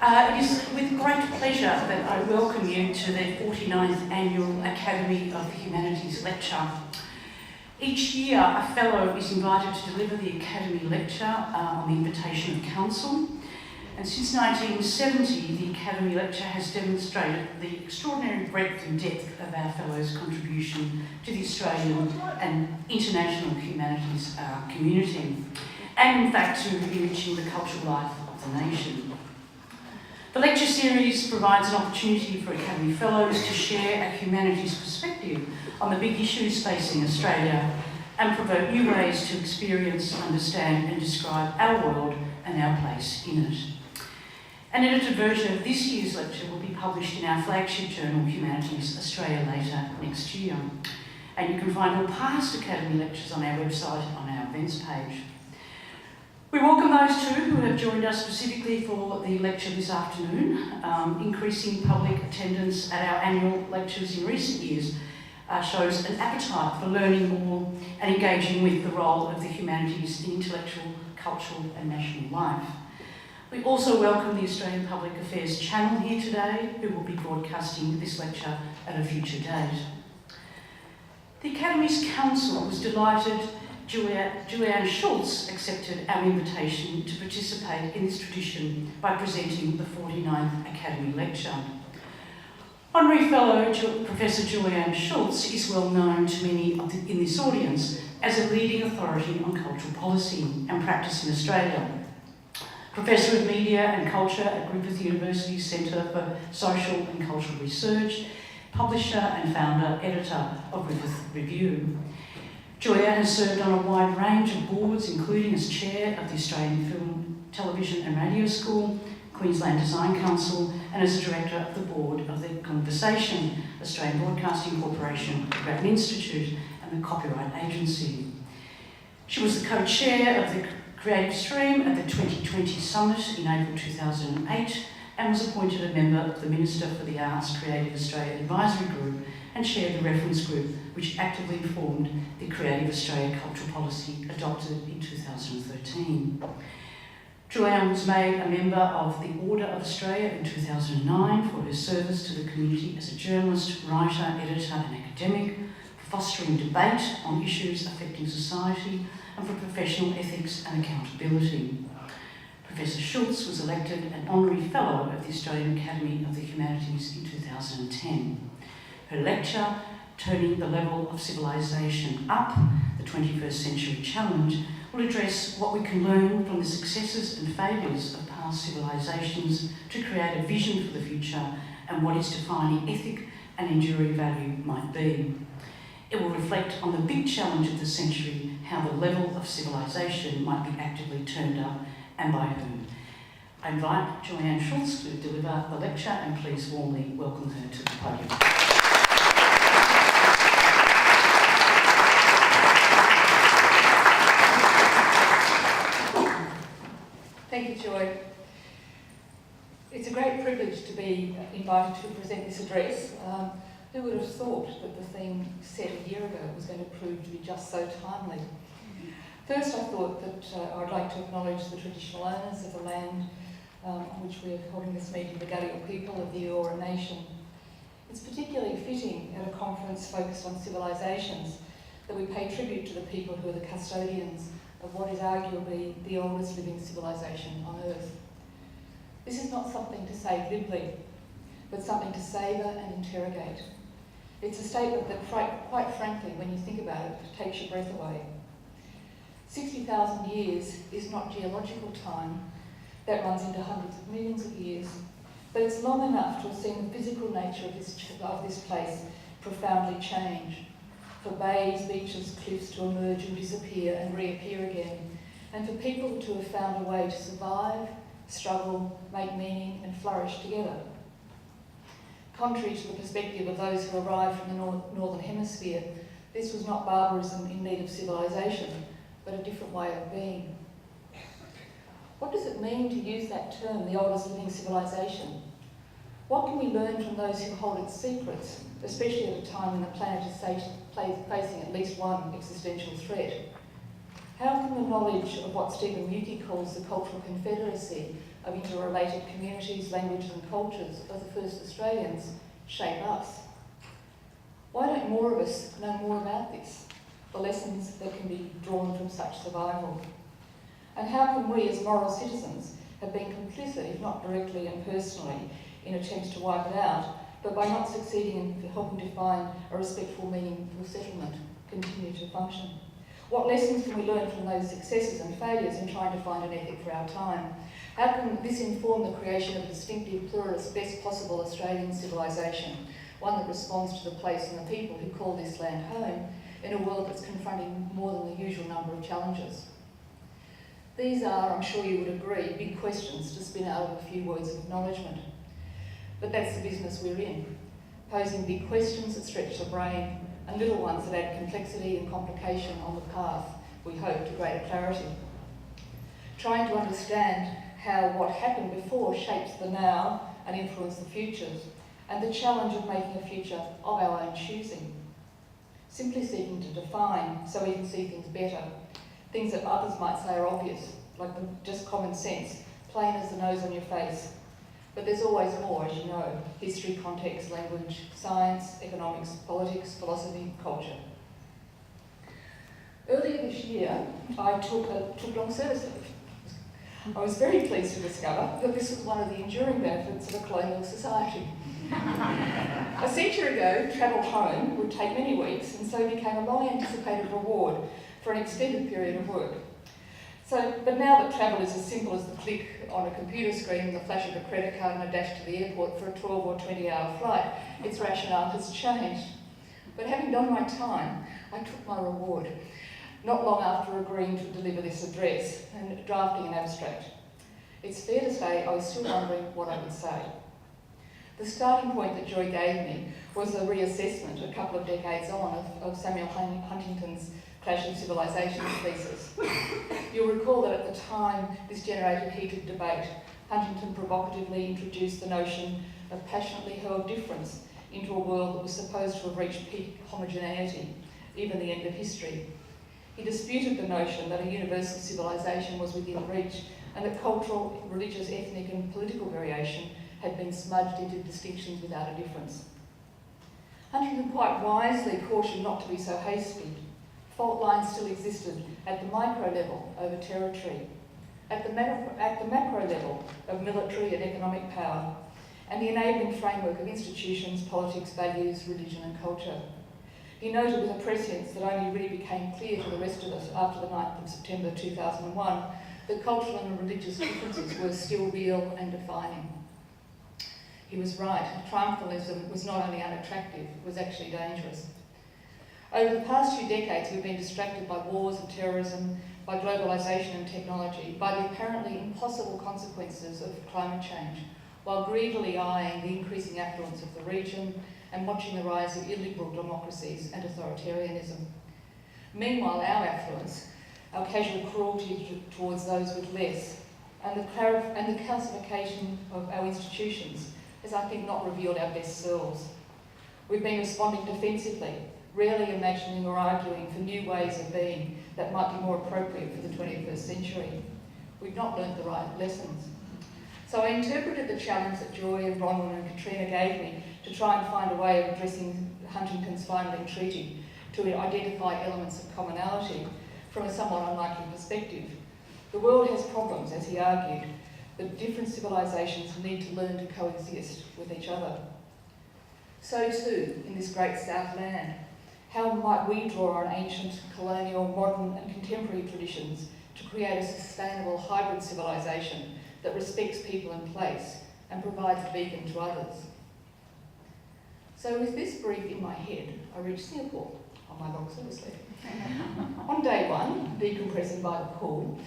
It is with great pleasure that I welcome you to the 49th Annual Academy of Humanities Lecture. Each year, a fellow is invited to deliver the Academy Lecture on the invitation of Council. And since 1970, the Academy Lecture has demonstrated the extraordinary breadth and depth of our fellows' contribution to the Australian and international humanities community, and in fact to enriching the cultural life of the nation. The lecture series provides an opportunity for Academy Fellows to share a humanities perspective on the big issues facing Australia and provoke new ways to experience, understand and describe our world and our place in it. An edited version of this year's lecture will be published in our flagship journal, Humanities Australia, later next year. And you can find all past Academy lectures on our website on our events page. We welcome those too who have joined us specifically for the lecture this afternoon. Increasing public attendance at our annual lectures in recent years shows an appetite for learning more and engaging with the role of the humanities in intellectual, cultural and national life. We also welcome the Australian Public Affairs channel here today, who will be broadcasting this lecture at a future date. The Academy's Council was delighted Julianne Schultz accepted our invitation to participate in this tradition by presenting the 49th Academy Lecture. Honorary Fellow Professor Julianne Schultz is well known to many in this audience as a leading authority on cultural policy and practice in Australia. Professor of Media and Culture at Griffith University's Centre for Social and Cultural Research, publisher and founder, editor of Griffith Review. Julianne has served on a wide range of boards, including as chair of the Australian Film, Television and Radio School, Queensland Design Council, and as a director of the board of the Conversation, Australian Broadcasting Corporation, the Grattan Institute and the Copyright Agency. She was the co-chair of the Creative Stream at the 2020 Summit in April 2008 and was appointed a member of the Minister for the Arts Creative Australia Advisory Group and chaired the reference group which actively informed the Creative Australia Cultural Policy adopted in 2013. Julianne was made a member of the Order of Australia in 2009 for her service to the community as a journalist, writer, editor and academic, fostering debate on issues affecting society and for professional ethics and accountability. Professor Schultz was elected an Honorary Fellow of the Australian Academy of the Humanities in 2010. Her lecture, Turning the Level of Civilisation Up, the 21st Century Challenge, will address what we can learn from the successes and failures of past civilisations to create a vision for the future and what its defining ethic and enduring value might be. It will reflect on the big challenge of the century, how the level of civilisation might be actively turned up and by whom. I invite Julianne Schultz to deliver the lecture and please warmly welcome her to the podium. Thank you, Joy. It's a great privilege to be invited to present this address. Who would have thought that the theme set a year ago was going to prove to be just so timely? First, I thought that I'd like to acknowledge the traditional owners of the land on which we're holding this meeting, the Gadigal people of the Eora Nation. It's particularly fitting at a conference focused on civilisations that we pay tribute to the people who are the custodians of what is arguably the oldest living civilisation on Earth. This is not something to say glibly, but something to savour and interrogate. It's a statement that, quite frankly, when you think about it, takes your breath away. 60,000 years is not geological time. That runs into hundreds of millions of years. But it's long enough to have seen the physical nature of this place profoundly change. For bays, beaches, cliffs to emerge and disappear and reappear again. And for people to have found a way to survive, struggle, make meaning and flourish together. Contrary to the perspective of those who arrived from the Northern Hemisphere, this was not barbarism in need of civilisation, but a different way of being. What does it mean to use that term, the oldest living civilisation? What can we learn from those who hold its secrets, especially at a time when the planet is facing at least one existential threat? How can the knowledge of what Stephen Mukey calls the cultural confederacy of interrelated communities, languages and cultures of the first Australians shape us. Why don't more of us know more about this, the lessons that can be drawn from such survival? And how can we as moral citizens have been complicit, if not directly and personally, in attempts to wipe it out, but by not succeeding in helping to find a respectful, meaningful settlement, continue to function? What lessons can we learn from those successes and failures in trying to find an ethic for our time? How can this inform the creation of a distinctive, pluralist, best possible Australian civilisation, one that responds to the place and the people who call this land home in a world that's confronting more than the usual number of challenges? These are, I'm sure you would agree, big questions to spin out of a few words of acknowledgement. But that's the business we're in, posing big questions that stretch the brain and little ones that add complexity and complication on the path, we hope, to greater clarity. Trying to understand how what happened before shapes the now and influences the futures, and the challenge of making a future of our own choosing. Simply seeking to define so we can see things better, things that others might say are obvious, like just common sense, plain as the nose on your face. But there's always more, as you know: history, context, language, science, economics, politics, philosophy, culture. Earlier this year, I took long service leave. I was very pleased to discover that this was one of the enduring benefits of a colonial society. A century ago, travel home would take many weeks, and so became a long-anticipated reward for an extended period of work. But now that travel is as simple as the click on a computer screen, the flash of a credit card and a dash to the airport for a 12 or 20-hour flight, its rationale has changed. But having done my time, I took my reward, not long after agreeing to deliver this address and drafting an abstract. It's fair to say I was still wondering what I would say. The starting point that Joy gave me was a reassessment a couple of decades on of Samuel Huntington's Clash of Civilisations thesis. You'll recall that at the time this generated heated debate, Huntington provocatively introduced the notion of passionately held difference into a world that was supposed to have reached peak homogeneity, even the end of history. He disputed the notion that a universal civilisation was within reach, and that cultural, religious, ethnic and political variation had been smudged into distinctions without a difference. Huntington quite wisely cautioned not to be so hasty. Fault lines still existed at the micro level over territory, at the macro level of military and economic power, and the enabling framework of institutions, politics, values, religion and culture. He noted with a prescience that only really became clear to the rest of us after the 9th of September 2001 that cultural and religious differences were still real and defining. He was right. Triumphalism was not only unattractive, it was actually dangerous. Over the past few decades, we've been distracted by wars and terrorism, by globalisation and technology, by the apparently impossible consequences of climate change, while greedily eyeing the increasing affluence of the region and watching the rise of illiberal democracies and authoritarianism. Meanwhile, our affluence, our casual cruelty towards those with less, and the calcification of our institutions has, I think, not revealed our best selves. We've been responding defensively, rarely imagining or arguing for new ways of being that might be more appropriate for the 21st century. We've not learnt the right lessons. So I interpreted the challenge that Joy and Bronwyn and Katrina gave me to try and find a way of addressing Huntington's final entreaty to identify elements of commonality from a somewhat unlikely perspective. The world has problems, as he argued, but different civilisations need to learn to coexist with each other. So too, in this great South land, how might we draw on ancient, colonial, modern and contemporary traditions to create a sustainable hybrid civilisation that respects people and place and provides a beacon to others? So with this brief in my head, I reached Singapore, on my long service leave. On day one, decompressing by the pool,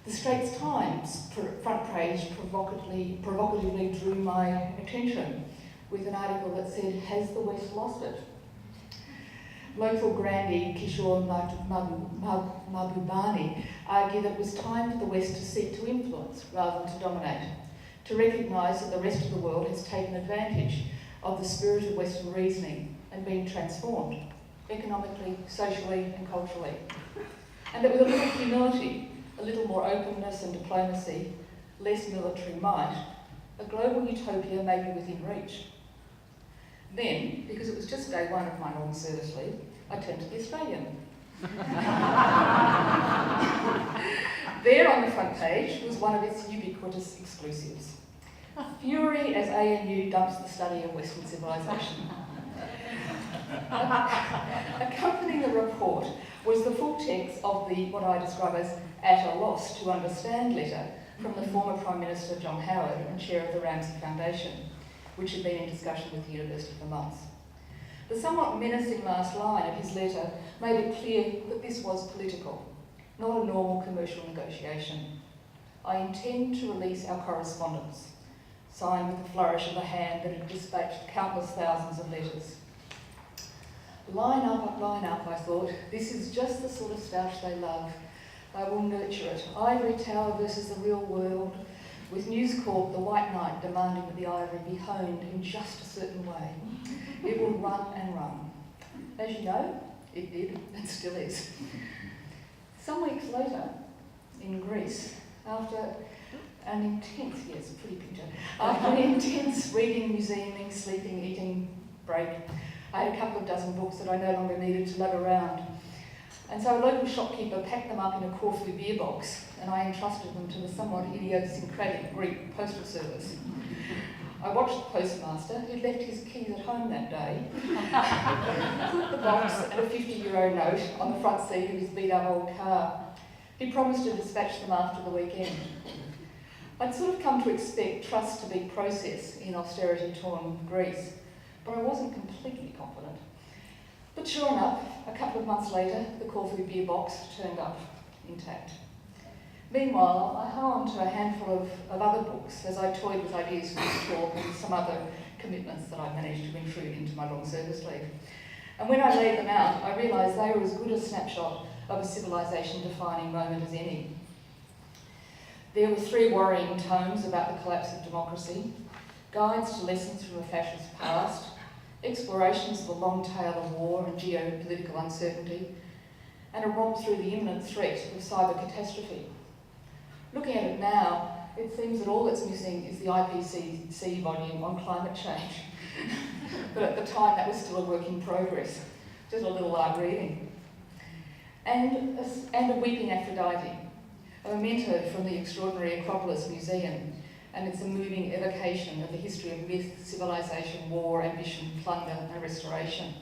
the Straits Times front page provocatively drew my attention with an article that said, "Has the West lost it?" Local grandee Kishore Mahbubani argued that it was time for the West to seek to influence rather than to dominate, to recognise that the rest of the world has taken advantage of the spirit of Western reasoning and been transformed, economically, socially and culturally. And that with a little humility, a little more openness and diplomacy, less military might, a global utopia may be within reach. Then, because it was just day one of my long service leave, I turned to the Australian. There on the front page was one of its ubiquitous exclusives. Fury as ANU dumps the study of Western civilisation. Accompanying the report was the full text of the, what I describe as at a loss to understand letter from the former Prime Minister John Howard and chair of the Ramsay Foundation, which had been in discussion with the university for months. The somewhat menacing last line of his letter made it clear that this was political, not a normal commercial negotiation. I intend to release our correspondence, signed with the flourish of a hand that had dispatched countless thousands of letters. Line up, I thought. This is just the sort of stoush they love. I will nurture it. Ivory Tower versus the real world, with News Corp, the White Knight, demanding that the ivory be honed in just a certain way. It will run and run. As you know, it did and still is. Some weeks later, in Greece, after an intense, yes, pretty picture, after an intense reading, museuming, sleeping, eating break, I had a couple of dozen books that I no longer needed to lug around. And so a local shopkeeper packed them up in a Corfu beer box, and I entrusted them to the somewhat idiosyncratic Greek postal service. I watched the postmaster, who'd left his keys at home that day, put the box and a €50 note on the front seat of his beat-up old car. He promised to dispatch them after the weekend. I'd sort of come to expect trust to be process in austerity-torn Greece, but I wasn't completely confident. But sure enough, a couple of months later, the Corfu beer box turned up intact. Meanwhile, I hung on to a handful of other books as I toyed with ideas for this talk and some other commitments that I managed to intrude into my long service leave. And when I laid them out, I realised they were as good a snapshot of a civilisation-defining moment as any. There were 3 worrying tomes about the collapse of democracy, guides to lessons from a fascist past, explorations of the long tail of war and geopolitical uncertainty, and a romp through the imminent threat of cyber catastrophe. Looking at it now, it seems that all that's missing is the IPCC volume on climate change. But at the time, that was still a work in progress, just a little light reading. And a weeping Aphrodite, a memento from the extraordinary Acropolis Museum, and it's a moving evocation of the history of myth, civilization, war, ambition, plunder, and restoration.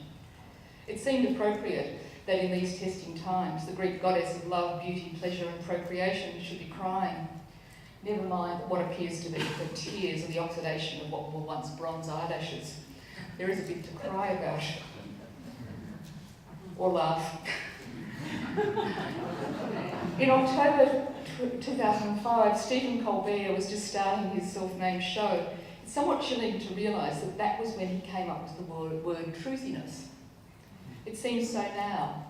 It seemed appropriate that in these testing times, the Greek goddess of love, beauty, pleasure, and procreation should be crying. Never mind what appears to be the tears of the oxidation of what were once bronze eyelashes. There is a bit to cry about. Or laugh. In October 2005, Stephen Colbert was just starting his self-named show. It's somewhat chilling to realise that that was when he came up with the word truthiness. It seems so now.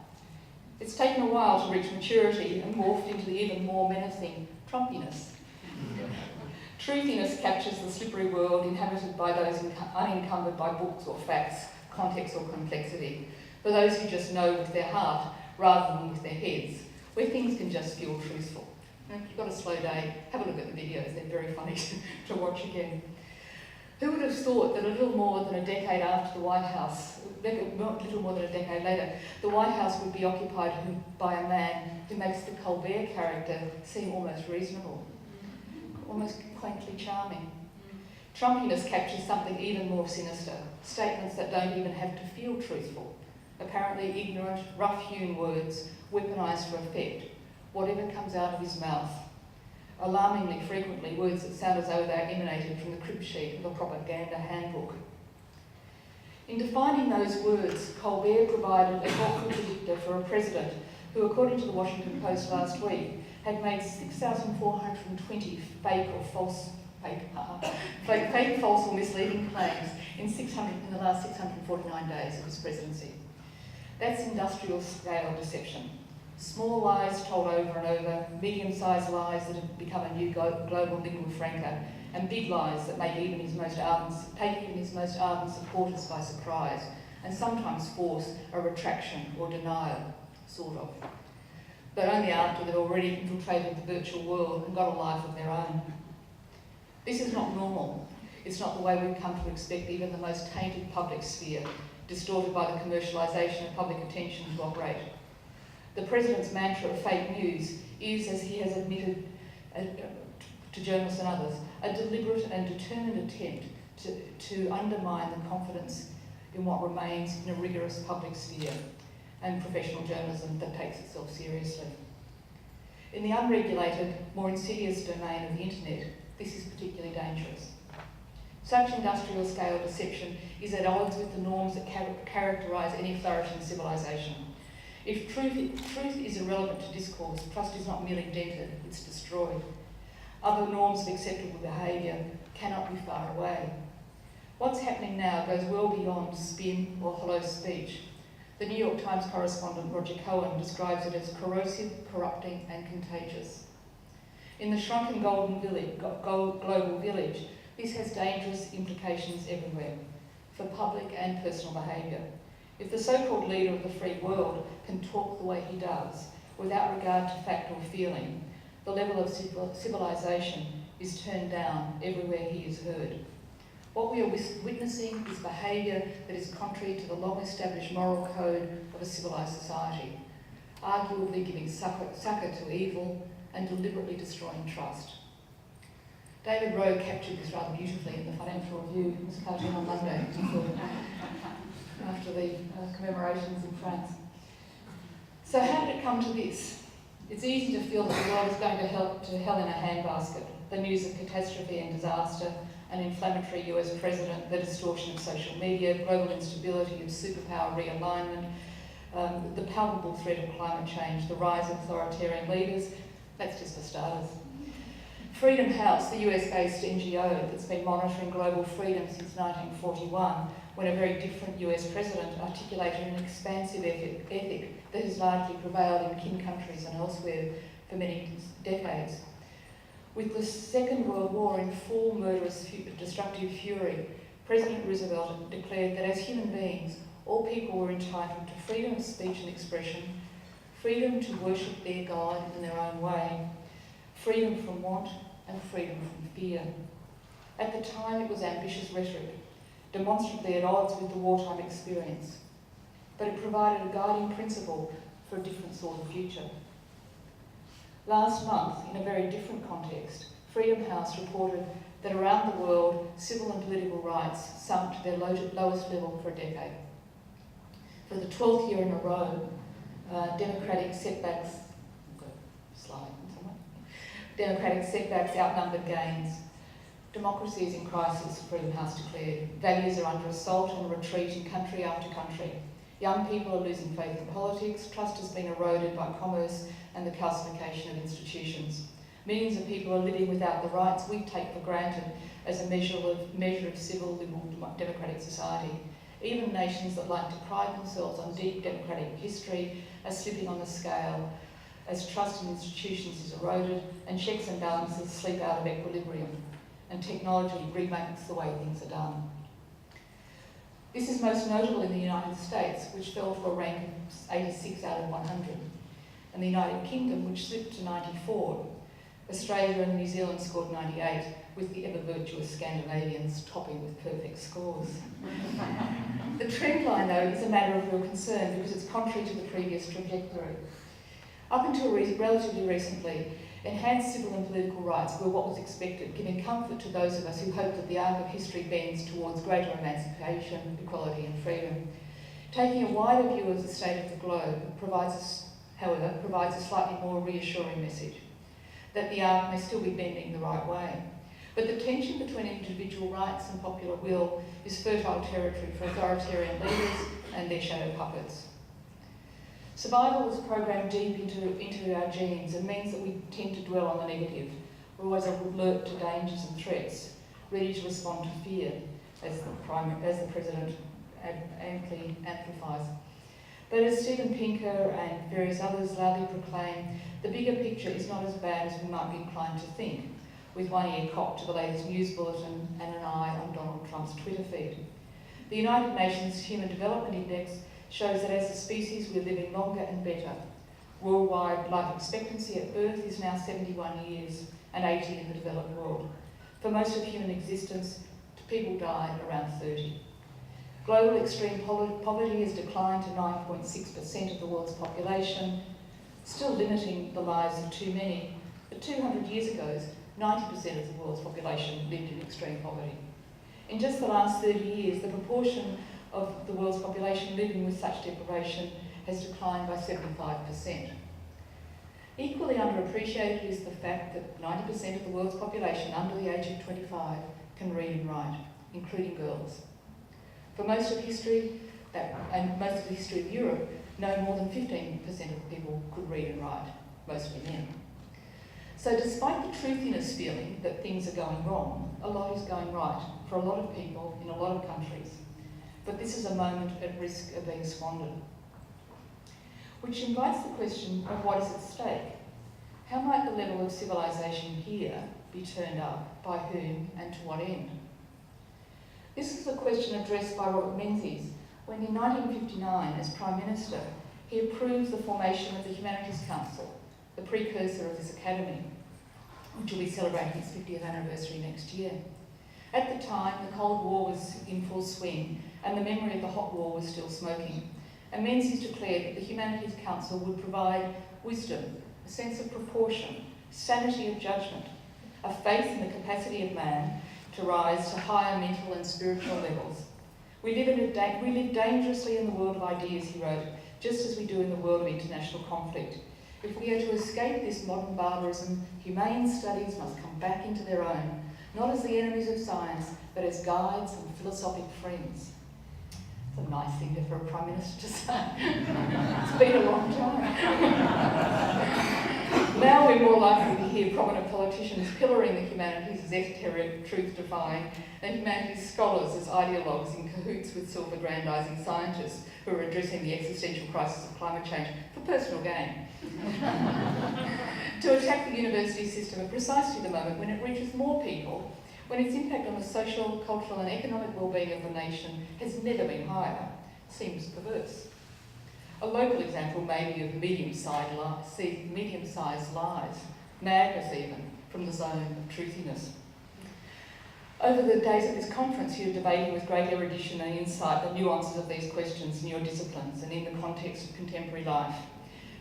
It's taken a while to reach maturity and morphed into the even more menacing Trumpiness. Truthiness captures the slippery world inhabited by those unencumbered by books or facts, context or complexity, for those who just know with their heart rather than with their heads, where things can just feel truthful. If you've got a slow day, have a look at the videos, they're very funny to watch again. Who would have thought that a little more than a decade after the White House, a little more than a decade later, the White House would be occupied by a man who makes the Colbert character seem almost reasonable, almost quaintly charming. Trumpiness captures something even more sinister, statements that don't even have to feel truthful, apparently ignorant, rough-hewn words, weaponised for effect, whatever comes out of his mouth. Alarmingly frequently, words that sound as though they are emanated from the crib sheet of a propaganda handbook. In defining those words, Colbert provided a helpful predictor for a president who, according to the Washington Post last week, had made 6,420 fake, false, or misleading claims in the last 649 days of his presidency. That's industrial-scale deception. Small lies told over and over, medium-sized lies that have become a new global lingua franca, and big lies that take even his most ardent supporters by surprise, and sometimes force a retraction or denial, sort of. But only after they've already infiltrated the virtual world and got a life of their own. This is not normal. It's not the way we've come to expect even the most tainted public sphere, distorted by the commercialisation of public attention, to operate. The President's mantra of fake news is, as he has admitted to journalists and others, a deliberate and determined attempt to undermine the confidence in what remains in a rigorous public sphere and professional journalism that takes itself seriously. In the unregulated, more insidious domain of the internet, this is particularly dangerous. Such industrial-scale deception is at odds with the norms that characterise any flourishing civilisation. If truth is irrelevant to discourse, trust is not merely dented, it's destroyed. Other norms of acceptable behaviour cannot be far away. What's happening now goes well beyond spin or hollow speech. The New York Times correspondent Roger Cohen describes it as corrosive, corrupting and contagious. In the shrunken global village, this has dangerous implications everywhere, for public and personal behaviour. If the so-called leader of the free world can talk the way he does, without regard to fact or feeling, the level of civilisation is turned down everywhere he is heard. What we are witnessing is behaviour that is contrary to the long-established moral code of a civilised society, arguably giving succour to evil and deliberately destroying trust. David Rowe captured this rather beautifully in the Financial Review, this cartoon on Monday, after the commemorations in France. So how did it come to this? It's easy to feel that the world is going to hell in a handbasket. The news of catastrophe and disaster, an inflammatory US president, the distortion of social media, global instability of superpower realignment, the palpable threat of climate change, the rise of authoritarian leaders. That's just for starters. Freedom House, the US-based NGO that's been monitoring global freedom since 1941, when a very different US president articulated an expansive ethic that has largely prevailed in kin countries and elsewhere for many decades. With the Second World War in full murderous, destructive fury, President Roosevelt declared that as human beings, all people were entitled to freedom of speech and expression, freedom to worship their God in their own way, freedom from want, and freedom from fear. At the time, it was ambitious rhetoric, demonstrably at odds with the wartime experience, but it provided a guiding principle for a different sort of future. Last month, in a very different context, Freedom House reported that around the world, civil and political rights sunk to their lowest level for a decade. For the 12th year in a row, democratic setbacks outnumbered gains. Democracy is in crisis, Freedom House declared. Values are under assault and retreat in country after country. Young people are losing faith in politics, trust has been eroded by commerce and the calcification of institutions. Millions of people are living without the rights we take for granted as a measure of civil, liberal, democratic society. Even nations that like to pride themselves on deep democratic history are slipping on the scale as trust in institutions is eroded and checks and balances slip out of equilibrium and technology remakes the way things are done. This is most notable in the United States, which fell to a rank of 86 out of 100, and the United Kingdom, which slipped to 94. Australia and New Zealand scored 98, with the ever-virtuous Scandinavians topping with perfect scores. The trend line, though, is a matter of real concern because it's contrary to the previous trajectory. Up until relatively recently, enhanced civil and political rights were what was expected, giving comfort to those of us who hoped that the arc of history bends towards greater emancipation, equality and freedom. Taking a wider view of the state of the globe provides a slightly more reassuring message, that the arc may still be bending the right way. But the tension between individual rights and popular will is fertile territory for authoritarian leaders and their shadow puppets. Survival is programmed deep into our genes and means that we tend to dwell on the negative. We're always alert to dangers and threats, ready to respond to fear, as the President amply amplifies. But as Steven Pinker and various others loudly proclaim, the bigger picture is not as bad as we might be inclined to think, with one ear cocked to the latest news bulletin and an eye on Donald Trump's Twitter feed. The United Nations Human Development Index shows that as a species we're living longer and better. Worldwide life expectancy at birth is now 71 years and 80 in the developed world. For most of human existence, people die around 30. Global extreme poverty has declined to 9.6% of the world's population, still limiting the lives of too many. But 200 years ago, 90% of the world's population lived in extreme poverty. In just the last 30 years, the proportion of the world's population living with such deprivation has declined by 75%. Equally underappreciated is the fact that 90% of the world's population under the age of 25 can read and write, including girls. For most of history, and most of the history of Europe, no more than 15% of people could read and write, mostly men. So despite the truthiness feeling that things are going wrong, a lot is going right for a lot of people in a lot of countries. But this is a moment at risk of being squandered. Which invites the question of what is at stake. How might the level of civilisation here be turned up, by whom and to what end? This is a question addressed by Robert Menzies when in 1959, as Prime Minister, he approved the formation of the Humanities Council, the precursor of this academy, which will be celebrating its 50th anniversary next year. At the time, the Cold War was in full swing and the memory of the Hot War was still smoking. And Menzies declared that the Humanities Council would provide wisdom, a sense of proportion, sanity of judgment, a faith in the capacity of man to rise to higher mental and spiritual levels. We live dangerously in the world of ideas, he wrote, just as we do in the world of international conflict. If we are to escape this modern barbarism, humane studies must come back into their own, not as the enemies of science, but as guides and philosophic friends. It's a nice thing for a Prime Minister to say. It's been a long time. Now we're more likely to hear prominent politicians pillaring the humanities as esoteric, truth-defying, and humanities scholars as ideologues in cahoots with self-aggrandising scientists who are addressing the existential crisis of climate change for personal gain. To attack the university system at precisely the moment when it reaches more people, when its impact on the social, cultural and economic well-being of the nation has never been higher, seems perverse. A local example may be of medium-sized lies, madness even, from the zone of truthiness. Over the days of this conference, you're debating with great erudition and insight the nuances of these questions in your disciplines and in the context of contemporary life,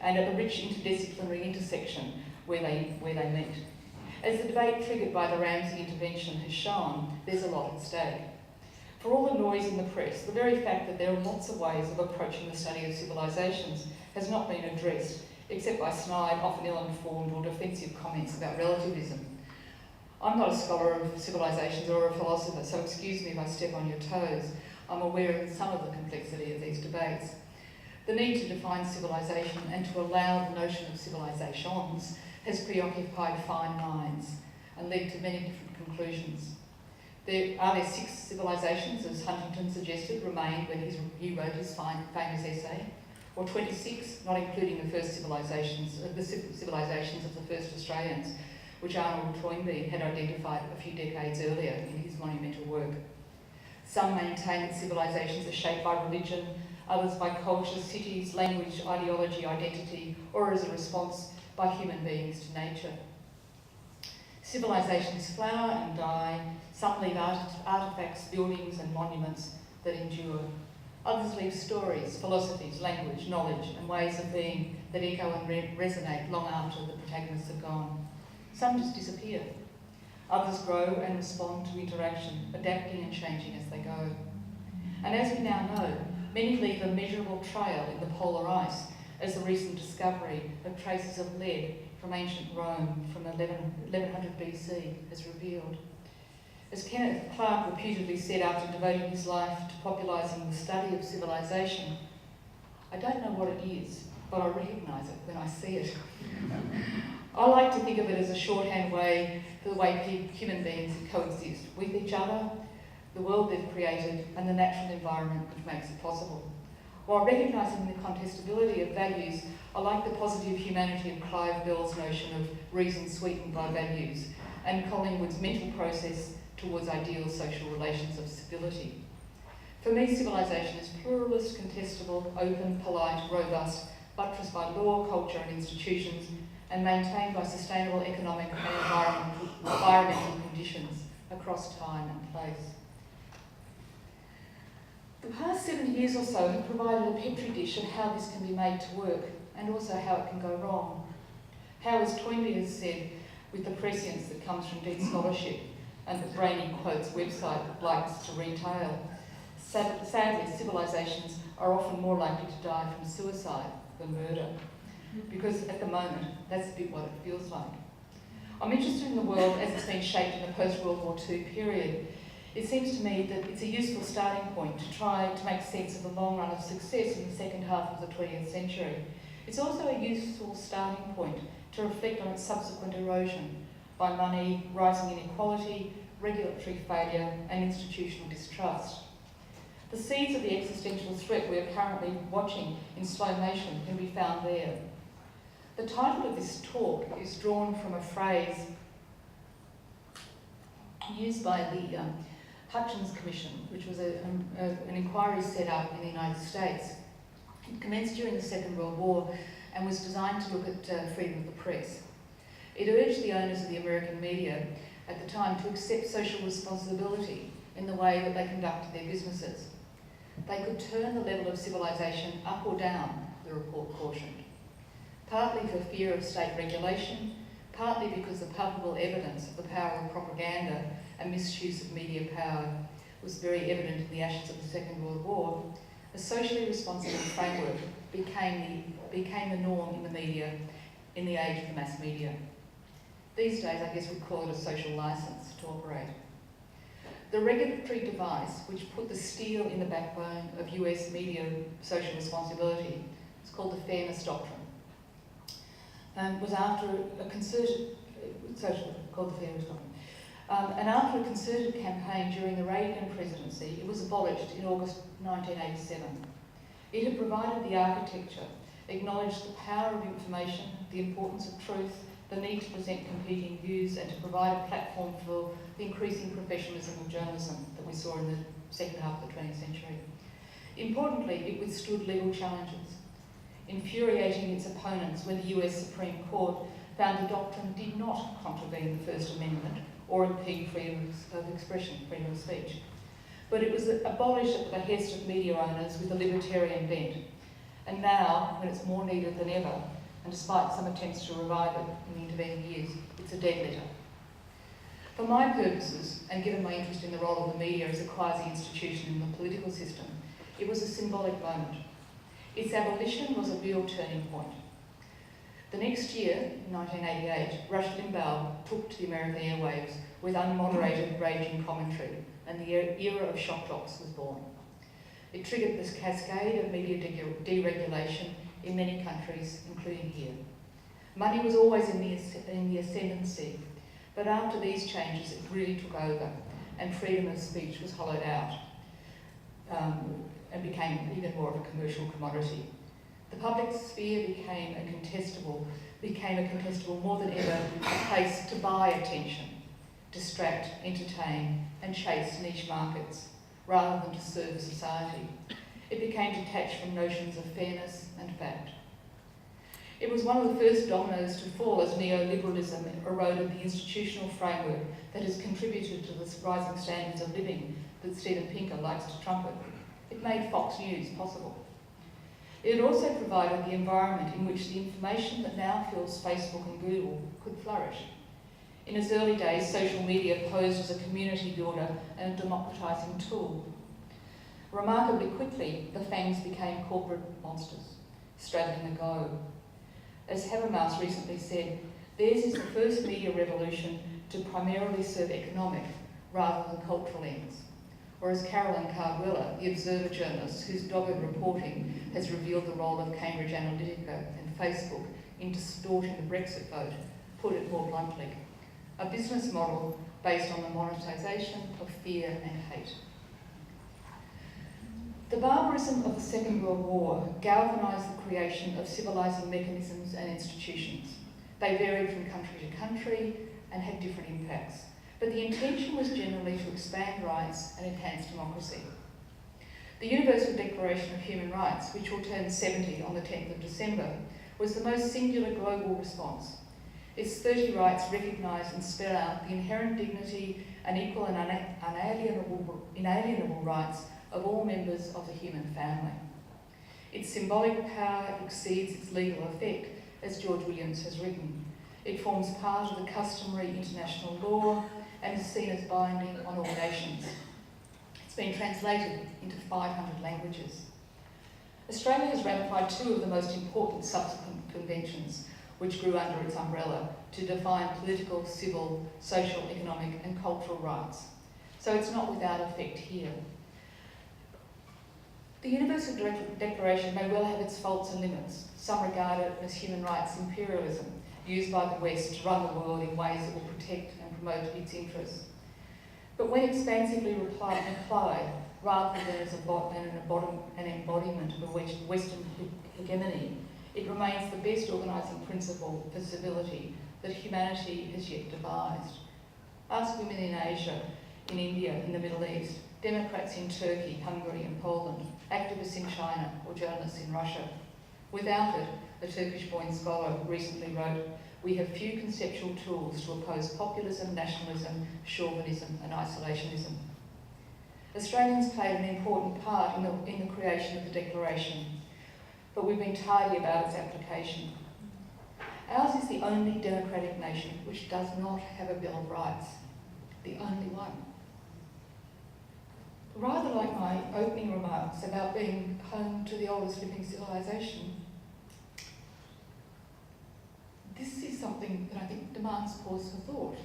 and at the rich interdisciplinary intersection where they meet. As the debate triggered by the Ramsay intervention has shown, there's a lot at stake. For all the noise in the press, the very fact that there are lots of ways of approaching the study of civilisations has not been addressed, except by snide, often ill-informed or defensive comments about relativism. I'm not a scholar of civilisations or a philosopher, so excuse me if I step on your toes. I'm aware of some of the complexity of these debates. The need to define civilisation and to allow the notion of civilisations has preoccupied fine minds and led to many different conclusions. Are there 6 civilisations, as Huntington suggested, remained when he wrote his famous essay? Or 26, not including the first civilisations of the first Australians, which Arnold Toynbee had identified a few decades earlier in his monumental work. Some maintain that civilisations are shaped by religion, others by culture, cities, language, ideology, identity, or as a response by human beings to nature. Civilisations flower and die. Some leave artefacts, buildings and monuments that endure. Others leave stories, philosophies, language, knowledge and ways of being that echo and resonate long after the protagonists are gone. Some just disappear. Others grow and respond to interaction, adapting and changing as they go. And as we now know, many leave a measurable trail in the polar ice, as the recent discovery of traces of lead from ancient Rome from 1100 BC has revealed. As Kenneth Clark reputedly said after devoting his life to popularising the study of civilisation, I don't know what it is, but I recognise it when I see it. I like to think of it as a shorthand way for the way human beings coexist with each other, the world they've created, and the natural environment which makes it possible. While recognising the contestability of values, I like the positive humanity of Clive Bell's notion of reason sweetened by values, and Collingwood's mental process towards ideal social relations of civility. For me, civilisation is pluralist, contestable, open, polite, robust, buttressed by law, culture and institutions, and maintained by sustainable economic and environmental conditions, across time and place. The past 70 years or so have provided a petri dish of how this can be made to work, and also how it can go wrong. How, as Toynbee has said, with the prescience that comes from deep scholarship and the brainy quotes website likes to retail, sadly, civilisations are often more likely to die from suicide than murder, because at the moment, that's a bit what it feels like. I'm interested in the world as it's been shaped in the post-World War II period. It seems to me that it's a useful starting point to try to make sense of the long run of success in the second half of the 20th century. It's also a useful starting point to reflect on its subsequent erosion by money, rising inequality, regulatory failure, and institutional distrust. The seeds of the existential threat we are currently watching in slow motion can be found there. The title of this talk is drawn from a phrase used by the Hutchins Commission, which was an inquiry set up in the United States. It commenced during the Second World War and was designed to look at freedom of the press. It urged the owners of the American media at the time to accept social responsibility in the way that they conducted their businesses. They could turn the level of civilization up or down, the report cautioned, partly for fear of state regulation, partly because the palpable evidence of the power of propaganda and misuse of media power was very evident in the ashes of the Second World War. A socially responsible framework became the norm in the media in the age of the mass media. These days, I guess we'd call it a social license to operate. The regulatory device, which put the steel in the backbone of US media social responsibility, is called the Fairness Doctrine, was after a concerted, called the Fairness Doctrine. And after a concerted campaign during the Reagan presidency, it was abolished in August 1987. It had provided the architecture, acknowledged the power of information, the importance of truth, the need to present competing views, and to provide a platform for the increasing professionalism of journalism that we saw in the second half of the 20th century. Importantly, it withstood legal challenges, infuriating its opponents when the US Supreme Court found the doctrine did not contravene the First Amendment or impede freedom of expression, freedom of speech. But it was abolished at the behest of media owners with a libertarian bent. And now, when it's more needed than ever, and despite some attempts to revive it in the intervening years, it's a dead letter. For my purposes, and given my interest in the role of the media as a quasi-institution in the political system, it was a symbolic moment. Its abolition was a real turning point. The next year, in 1988, Rush Limbaugh took to the American airwaves with unmoderated, raging commentary, and the era of shock jocks was born. It triggered this cascade of media deregulation in many countries, including here. Money was always in the ascendancy, but after these changes, it really took over, and freedom of speech was hollowed out and became even more of a commercial commodity. The public sphere became a contestable more than ever a place to buy attention, distract, entertain, and chase niche markets, rather than to serve society. It became detached from notions of fairness and fact. It was one of the first dominoes to fall as neoliberalism eroded the institutional framework that has contributed to the rising standards of living that Steven Pinker likes to trumpet. It made Fox News possible. It also provided the environment in which the information that now fills Facebook and Google could flourish. In its early days, social media posed as a community builder and a democratising tool. Remarkably quickly, the fangs became corporate monsters, straddling the globe. As Habermas recently said, theirs is the first media revolution to primarily serve economic rather than cultural ends. Or as Carolyn Cardwella, the Observer journalist whose dogged reporting has revealed the role of Cambridge Analytica and Facebook in distorting the Brexit vote, put it more bluntly, a business model based on the monetisation of fear and hate. The barbarism of the Second World War galvanised the creation of civilising mechanisms and institutions. They varied from country to country and had different impacts, but the intention was generally to expand rights and enhance democracy. The Universal Declaration of Human Rights, which will turn 70 on the 10th of December, was the most singular global response. Its 30 rights recognise and spell out the inherent dignity and equal and inalienable rights of all members of the human family. Its symbolic power exceeds its legal effect, as George Williams has written. It forms part of the customary international law and is seen as binding on all nations. It's been translated into 500 languages. Australia has ratified 2 of the most important subsequent conventions, which grew under its umbrella to define political, civil, social, economic and cultural rights. So it's not without effect here. The Universal Declaration may well have its faults and limits. Some regard it as human rights imperialism, used by the West to run the world in ways that will protect and promote its interests. But when expansively applied, rather than as an embodiment of a Western hegemony, it remains the best organising principle for civility that humanity has yet devised. Ask women in Asia, in India, in the Middle East, democrats in Turkey, Hungary and Poland, activists in China or journalists in Russia. Without it, a Turkish-born scholar recently wrote, "We have few conceptual tools to oppose populism, nationalism, chauvinism and isolationism." Australians played an important part in the creation of the Declaration, but we've been tardy about its application. Ours is the only democratic nation which does not have a Bill of Rights, the only one. Rather like my opening remarks about being home to the oldest living civilisation, this is something that I think demands pause for thought.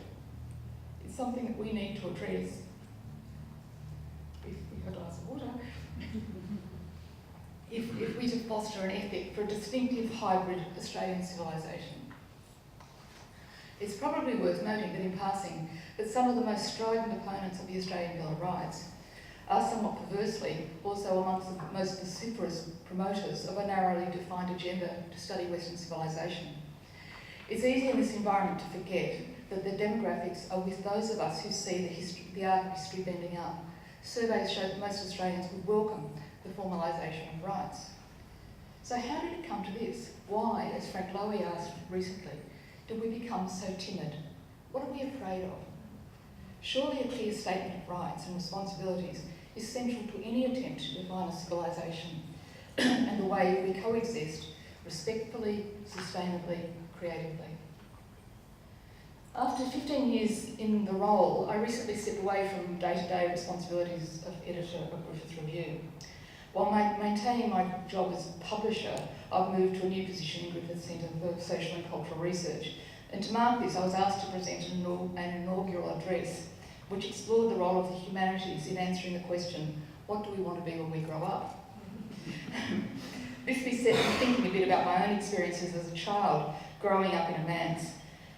It's something that we need to address. If we have a glass of water. if we to foster an ethic for a distinctive hybrid Australian civilisation. It's probably worth noting that in passing, that some of the most strident opponents of the Australian Bill of Rights are somewhat perversely also amongst the most vociferous promoters of a narrowly defined agenda to study Western civilisation. It's easy in this environment to forget that the demographics are with those of us who see the arc of history bending up. Surveys show that most Australians would welcome the formalisation of rights. So how did it come to this? Why, as Frank Lowy asked recently, did we become so timid? What are we afraid of? Surely a clear statement of rights and responsibilities is central to any attempt to define a civilisation and the way we coexist respectfully, sustainably, creatively. After 15 years in the role, I recently stepped away from day-to-day responsibilities of editor of Griffith Review. While maintaining my job as publisher, I've moved to a new position in Griffith Centre for Social and Cultural Research. And to mark this, I was asked to present an inaugural address which explored the role of the humanities in answering the question, what do we want to be when we grow up? This set me thinking a bit about my own experiences as a child, growing up in a manse,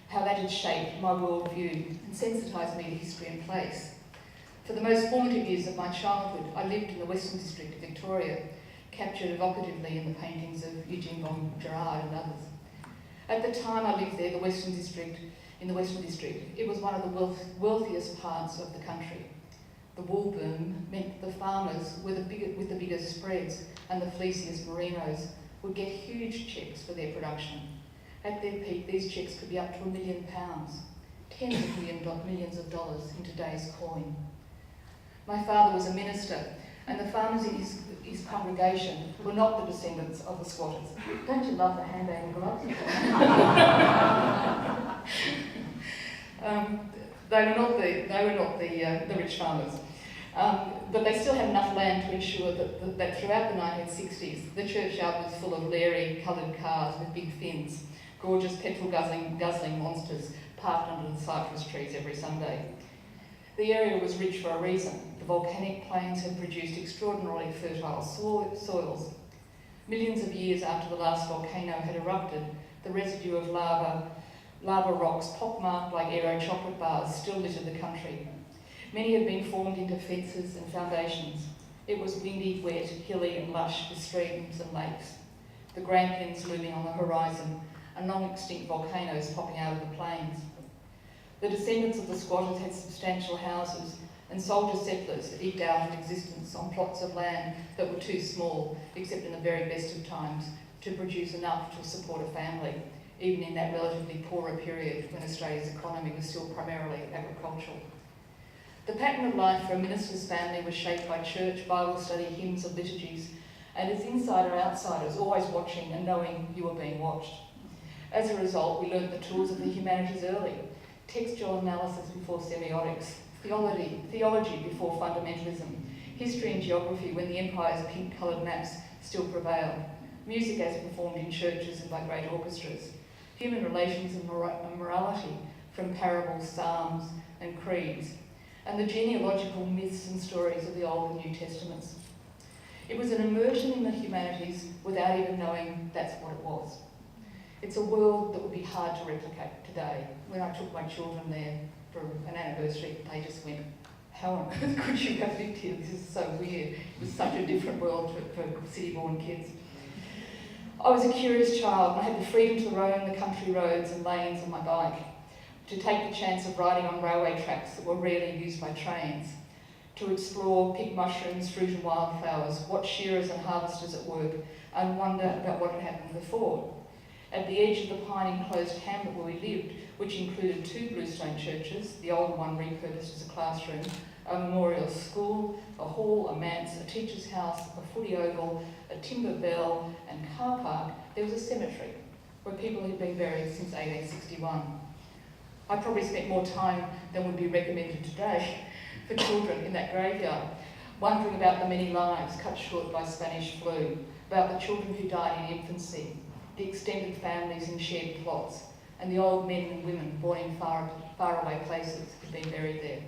how that had shaped my worldview and sensitised me to history and place. For the most formative years of my childhood, I lived in the Western District of Victoria, captured evocatively in the paintings of Eugene von Gerard and others. At the time I lived there, in the Western District, it was one of the wealthiest parts of the country. The wool boom meant the farmers with the biggest spreads and the fleeciest merinos would get huge cheques for their production. At their peak, these cheques could be up to £1 million, tens of millions of dollars in today's coin. My father was a minister, and the farmers in his congregation were not the descendants of the squatters. Don't you love the hand-aim gloves? They were not the rich farmers. But they still had enough land to ensure that throughout the 1960s, the churchyard was full of leery, coloured cars with big fins, gorgeous petrol-guzzling monsters parked under the cypress trees every Sunday. The area was rich for a reason. The volcanic plains had produced extraordinarily fertile soils. Millions of years after the last volcano had erupted, the residue of lava rocks, pockmarked like aero chocolate bars, still littered the country. Many had been formed into fences and foundations. It was windy, wet, hilly and lush with streams and lakes. The Grampians looming on the horizon and long-extinct volcanoes popping out of the plains. The descendants of the squatters had substantial houses, and soldier settlers eked out an existence on plots of land that were too small, except in the very best of times, to produce enough to support a family, even in that relatively poorer period when Australia's economy was still primarily agricultural. The pattern of life for a minister's family was shaped by church, Bible study, hymns and liturgies, and as insider-outsiders, always watching and knowing you were being watched. As a result, we learnt the tools of the humanities early: textual analysis before semiotics, theology before fundamentalism, history and geography when the empire's pink-coloured maps still prevailed, music as performed in churches and by great orchestras, human relations and morality from parables, psalms and creeds, and the genealogical myths and stories of the Old and New Testaments. It was an immersion in the humanities without even knowing that's what it was. It's a world that would be hard to replicate today. When I took my children there for an anniversary, they just went, how on earth could you have lived here? This is so weird. It was such a different world for city-born kids. I was a curious child and I had the freedom to roam the country roads and lanes on my bike, to take the chance of riding on railway tracks that were rarely used by trains, to explore, pick mushrooms, fruit and wildflowers, watch shearers and harvesters at work, and wonder about what had happened before. At the edge of the pine-enclosed hamlet where we lived, which included 2 bluestone churches, the older one repurposed as a classroom, a memorial school, a hall, a manse, a teacher's house, a footy oval, a timber bell and car park, there was a cemetery where people had been buried since 1861. I probably spent more time than would be recommended today for children in that graveyard, wondering about the many lives cut short by Spanish flu, about the children who died in infancy, the extended families in shared plots, and the old men and women born in faraway places who'd been buried there.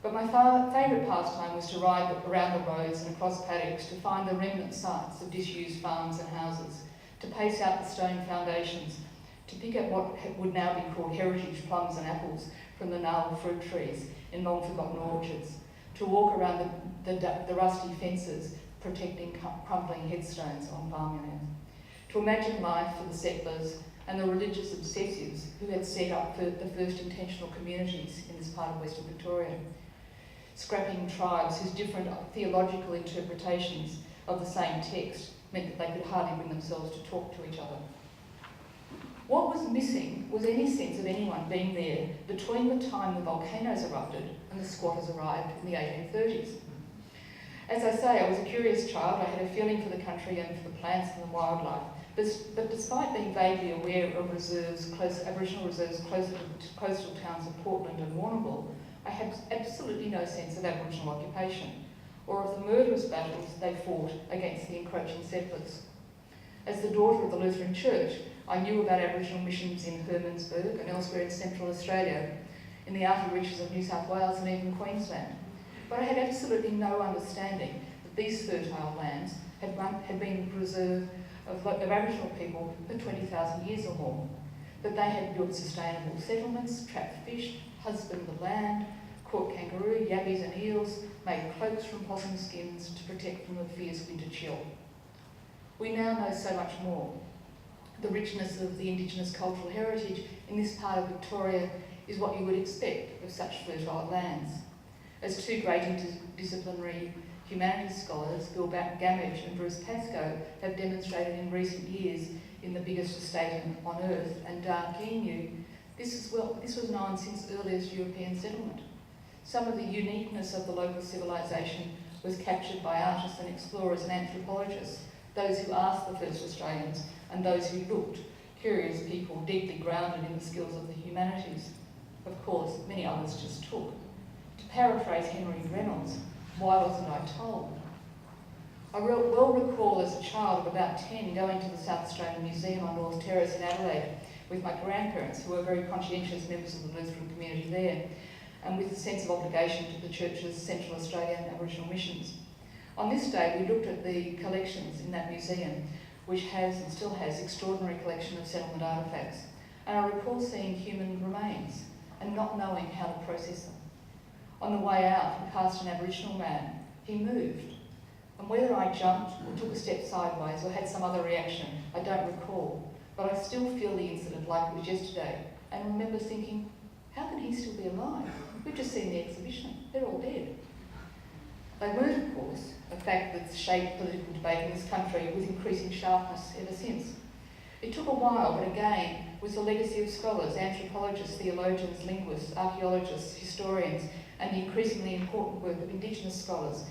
But my favourite pastime was to ride around the roads and across paddocks to find the remnant sites of disused farms and houses, to pace out the stone foundations, to pick up what would now be called heritage plums and apples from the gnarled fruit trees in long-forgotten orchards, to walk around the rusty fences protecting crumbling headstones on farmland, to imagine life for the settlers and the religious obsessives who had set up the first intentional communities in this part of Western Victoria, scrapping tribes whose different theological interpretations of the same text meant that they could hardly bring themselves to talk to each other. What was missing was any sense of anyone being there between the time the volcanoes erupted and the squatters arrived in the 1830s. As I say, I was a curious child. I had a feeling for the country and for the plants and the wildlife. But despite being vaguely aware of Aboriginal reserves closer to coastal towns of Portland and Warrnambool, I had absolutely no sense of Aboriginal occupation or of the murderous battles they fought against the encroaching settlers. As the daughter of the Lutheran Church, I knew about Aboriginal missions in Hermannsburg and elsewhere in Central Australia, in the outer reaches of New South Wales and even Queensland. But I had absolutely no understanding that these fertile lands had been preserved of Aboriginal people for 20,000 years or more, that they had built sustainable settlements, trapped fish, husbanded the land, caught kangaroo, yabbies and eels, made cloaks from possum skins to protect from the fierce winter chill. We now know so much more. The richness of the Indigenous cultural heritage in this part of Victoria is what you would expect of such fertile lands. As 2 great interdisciplinary humanities scholars, Bill Gamage and Bruce Pascoe, have demonstrated in recent years in The Biggest Estate on Earth and Dark Emu, this was known since earliest European settlement. Some of the uniqueness of the local civilisation was captured by artists and explorers and anthropologists, those who asked the first Australians and those who looked, curious people deeply grounded in the skills of the humanities. Of course, many others just took. To paraphrase Henry Reynolds, why wasn't I told? I well recall as a child of about 10 going to the South Australian Museum on North Terrace in Adelaide with my grandparents, who were very conscientious members of the Lutheran community there, and with a sense of obligation to the Church's Central Australian Aboriginal missions. On this day, we looked at the collections in that museum, which has and still has extraordinary collection of settlement artefacts, and I recall seeing human remains and not knowing how to process them. On the way out, we passed an Aboriginal man. He moved, and whether I jumped or took a step sideways or had some other reaction, I don't recall, but I still feel the incident like it was yesterday, and remember thinking, how can he still be alive? We've just seen the exhibition. They're all dead. They weren't, of course, a fact that's shaped political debate in this country with increasing sharpness ever since. It took a while, but again, with the legacy of scholars, anthropologists, theologians, linguists, archaeologists, historians, and the increasingly important work of Indigenous scholars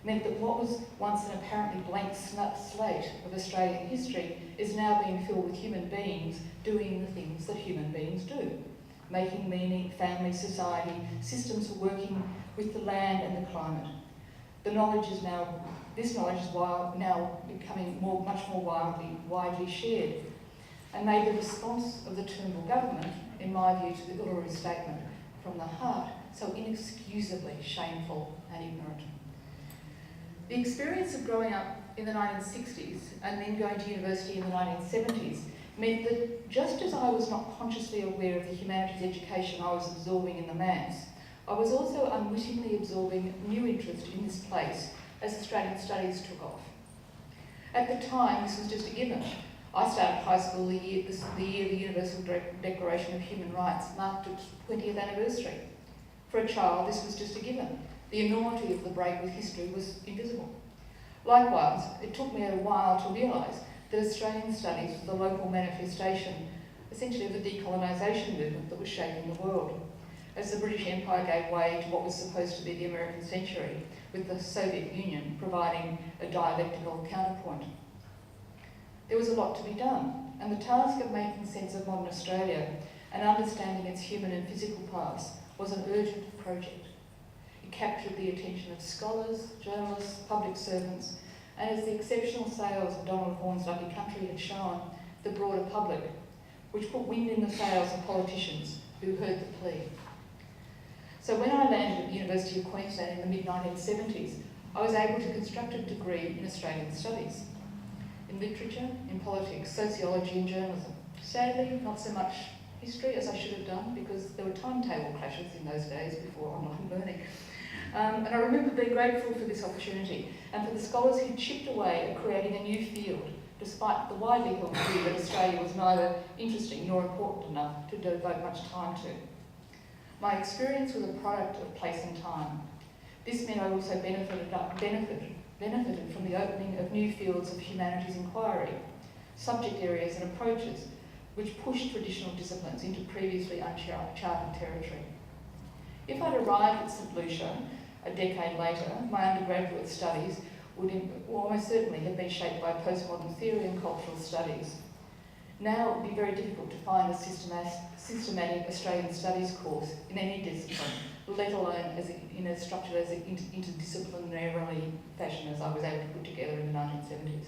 meant that what was once an apparently blank slate of Australian history is now being filled with human beings doing the things that human beings do, making meaning, family, society, systems for working with the land and the climate. This knowledge is now becoming much more widely shared, and made the response of the Turnbull government, in my view, to the Uluru Statement from the heart so inexcusably shameful and ignorant. The experience of growing up in the 1960s and then going to university in the 1970s meant that just as I was not consciously aware of the humanities education I was absorbing in the maths, I was also unwittingly absorbing new interest in this place as Australian studies took off. At the time, this was just a given. I started high school the year the Universal Declaration of Human Rights marked its 20th anniversary. For a child, this was just a given. The enormity of the break with history was invisible. Likewise, it took me a while to realise that Australian studies was the local manifestation, essentially, of the decolonisation movement that was shaping the world. As the British Empire gave way to what was supposed to be the American century, with the Soviet Union providing a dialectical counterpoint. There was a lot to be done, and the task of making sense of modern Australia and understanding its human and physical past was an urgent project. It captured the attention of scholars, journalists, public servants, and as the exceptional sales of Donald Horne's Lucky Country had shown, the broader public, which put wind in the sails of politicians who heard the plea. So when I landed at the University of Queensland in the mid-1970s, I was able to construct a degree in Australian studies, in literature, in politics, sociology and journalism. Sadly, not so much history as I should have done, because there were timetable clashes in those days before online learning. And I remember being grateful for this opportunity and for the scholars who chipped away at creating a new field, despite the widely held view that Australia was neither interesting nor important enough to devote much time to. My experience was a product of place and time. This meant I also benefited from the opening of new fields of humanities inquiry, subject areas and approaches which pushed traditional disciplines into previously uncharted territory. If I'd arrived at St Lucia a decade later, my undergraduate studies would almost certainly have been shaped by postmodern theory and cultural studies. Now it would be very difficult to find a systematic Australian studies course in any discipline, let alone in a structured as interdisciplinarily fashion as I was able to put together in the 1970s.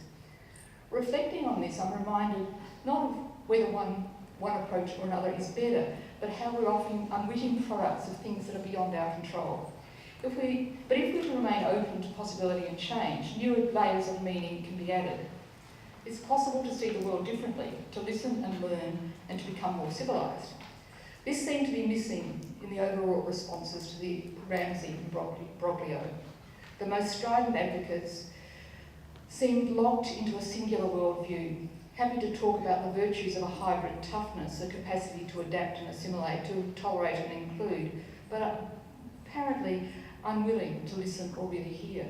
Reflecting on this, I'm reminded not of whether one approach or another is better, but how we're often unwitting products of things that are beyond our control. But if we remain open to possibility and change, new layers of meaning can be added. It's possible to see the world differently, to listen and learn, and to become more civilised. This seemed to be missing in the overall responses to the Ramsay and Broglio. The most strident advocates seemed locked into a singular worldview, happy to talk about the virtues of a hybrid toughness, a capacity to adapt and assimilate, to tolerate and include, but apparently unwilling to listen or really hear.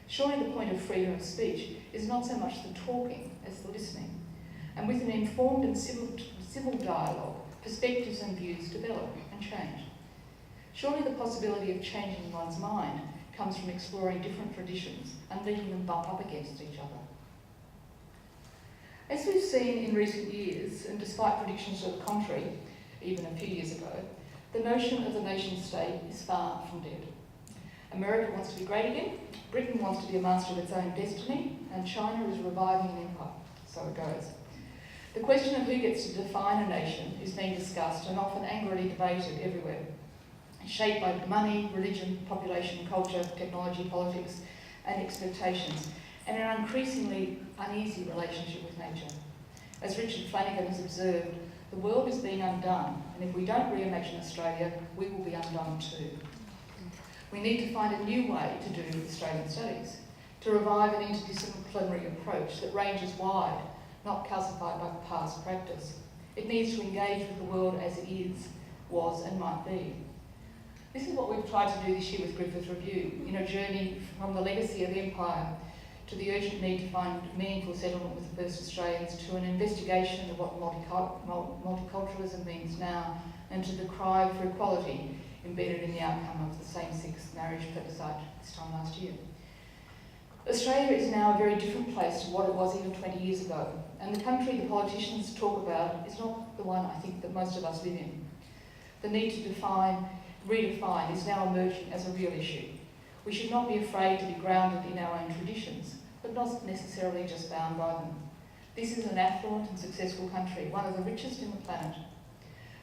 Surely the point of freedom of speech is not so much the talking as the listening. And with an informed and civil dialogue, perspectives and views develop and change. Surely the possibility of changing one's mind comes from exploring different traditions and letting them bump up against each other. As we've seen in recent years, and despite predictions to the contrary, even a few years ago, the notion of the nation-state is far from dead. America wants to be great again, Britain wants to be a master of its own destiny, and China is reviving an empire. So it goes. The question of who gets to define a nation is being discussed and often angrily debated everywhere, shaped by money, religion, population, culture, technology, politics, and expectations, and an increasingly uneasy relationship with nature. As Richard Flanagan has observed, the world is being undone, and if we don't reimagine Australia, we will be undone too. We need to find a new way to do Australian studies, to revive an interdisciplinary approach that ranges wide, not calcified by past practice. It needs to engage with the world as it is, was and might be. This is what we've tried to do this year with Griffith Review, in a journey from the legacy of empire to the urgent need to find meaningful settlement with the first Australians, to an investigation of what multiculturalism means now, and to the cry for equality embedded in the outcome of the same-sex marriage plebiscite this time last year. Australia is now a very different place to what it was even 20 years ago, and the country the politicians talk about is not the one I think that most of us live in. The need to redefine is now emerging as a real issue. We should not be afraid to be grounded in our own traditions, but not necessarily just bound by them. This is an affluent and successful country, one of the richest in the planet,